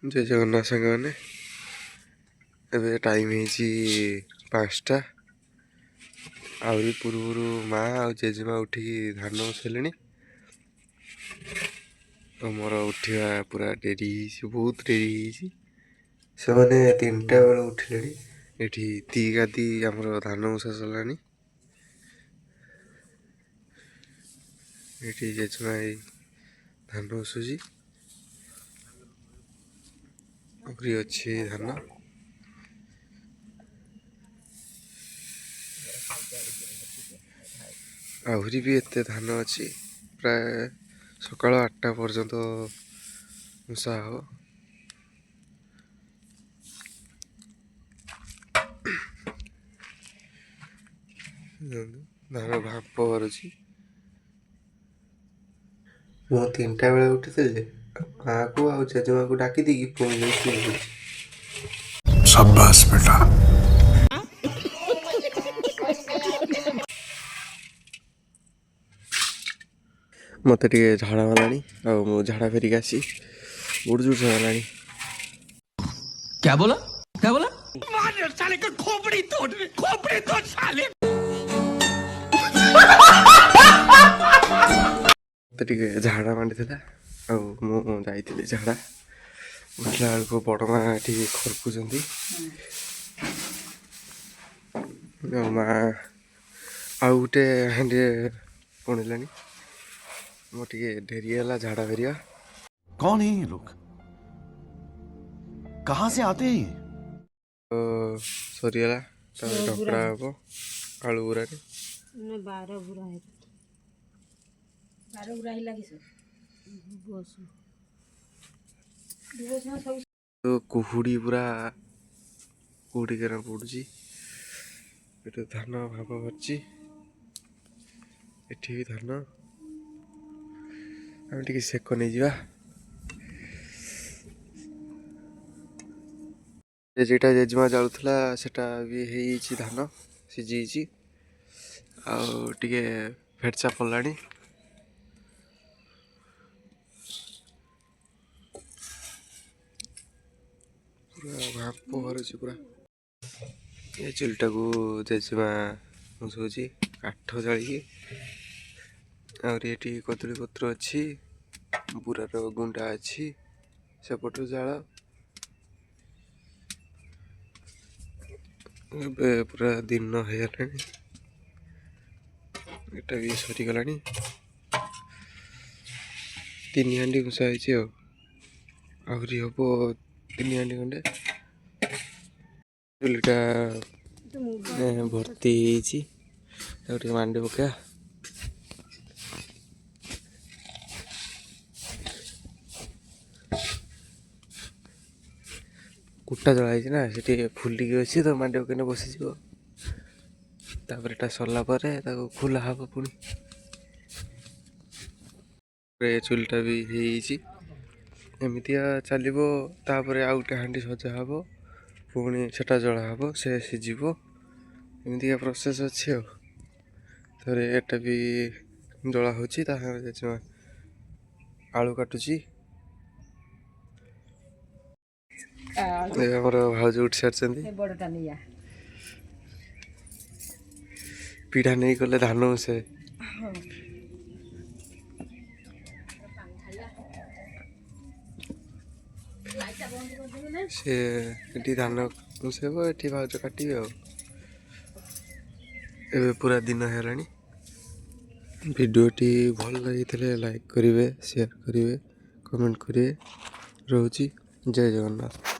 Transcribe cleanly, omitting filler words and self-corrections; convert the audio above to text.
जय जगन्नाथ सांग मैंने एबे टाइम है 5टा आहरी पूर्व माँ आ जेजेमा उठिकी धान बसैले मोर उठा पूरा डेरी बहुत डेरी से मैंने 3टा बेल उठिले ये दी गादी आम धान बसा सरला ये जेजेमा धान बसुची अच्छी धान आहरी भी एत धान अच्छी प्राय सकाल 8टा पर्यंत मुसा हो धान भाप बाहरुची मु 3टा बेले उठी माँ को आ जेजेमा को डाकी दी पुणी शाबाश बेटा मत झाड़ा गलानी आ झाड़ा फेरिक आसी बहुत जोर से गलानी क्या बोला मार साले का खोपड़ी तोड़ साले मत झाड़ा मांडी था मुझे झाड़ा उठला बेलू बड़ माँ ये खरकुंट माँ आउ गोटे हांडी पुणिला मोटे डेरी है झाड़ा फेरिया कौन है ये लोग कहाँ से आते हैं तो सरीगला ढकड़ा हम आलू गुरा 12 बुरा है 12 बुरा ही लगी तो कुहुड़ी पूरा कुहुड़ी कर पड़ुची ये धान भाप भरची एठी भी धान आम टे सेक नहीं जा जेटा जेजेमा जाऊला सेटा भी है धान सीझी आटे फेटचा पड़ा पूरा भाप बाहरुची पूरा ये चुलटा को जेजेमा मुझे काठ जाड़ी आहरी कदली पत्र अच्छी बुरार गुंडा अच्छी सेपट जाल पूरा दिन हो गला एटा भी सरीगला 3 हांडी घुसा आहरी हम 3 हांडी खंडे चुलीटा भर्ती मांडी पका कुटा जलाई ना से फुलिक अच्छी तो मांडी पकने बसीज सरला खोला हम पुणी चुलटा भी एमती चलो तापर आउ गोटे हांडी सजा हम पुणी सेटा जला हम से सीझ एमती प्रोसेस अच्छी एटा भी जला हो जेजेमा आलू काटुची भाज उठी सारी पीढ़ा नहीं गले धान से धान मुसेब ये भाज काटे ए पूरा दिन है भिडियोटी भल लगी लाइक करेंगे शेयर करेंगे कमेंट करेंगे रोची जय जगन्नाथ।